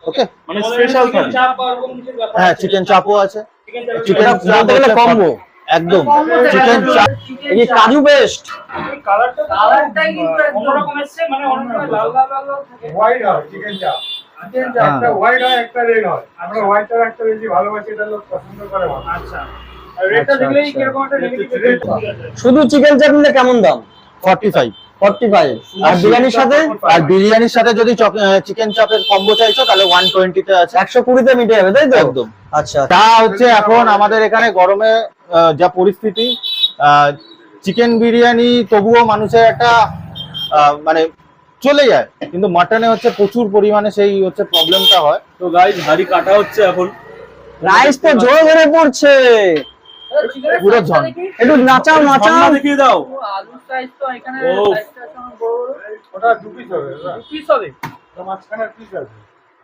ওকে, মানে স্পেশাল থালি। হ্যাঁ চিকেন চাপও আছে। চিকেন বলতে গেলে কম্বো একদম চিকেন চাপ, এই কাজু পেস্ট। কালারটাই কিন্তু অন্যরকম এসছে, মানে অনেক লাল লাল লাল থাকে। হোয়াইট হয় চিকেন চাপ, একটা হোয়াইট হয় একটা রেড হয়। আমরা হোয়াইটটা একটা বেশি ভালোবাসি, এটা লোক পছন্দ করে। আচ্ছা, আর রেটটা দেখলেই কিরকম একটা নেগেটিভ রেট। শুধু চিকেন চাপ নিলে কেমন দাম? 45। 45। আর বিরিয়ানির সাথে? আর বিরিয়ানির সাথে যদি চিকেন চাপের কম্বো চাইছো তাহলে 120 তে আছে। 120 তে মিটে যাবে তাই তো? একদম। আচ্ছা, তা হচ্ছে এখন আমাদের এখানে গরমে যা পরিস্থিতি, চিকেন বিরিয়ানি তবুও মানুষের একটা মানে চলে যায়, কিন্তু মাটনে হচ্ছে প্রচুর পরিমাণে সেই হচ্ছে প্রবলেমটা হয়। তো গাইস হাড়ি কাটা হচ্ছে এখন। রাইস তো জোরে জোরে পড়ছে, পুরো ঝন। একটু নাচাও নাচাও। ঝর্ণা দেখিয়ে দাও। আলুর সাইজ তো এখানে ও। সাইজটা বড় বড়। ওটা 2 পিস হবে, 2 পিস হবে। মাঝখানে পিস আছে।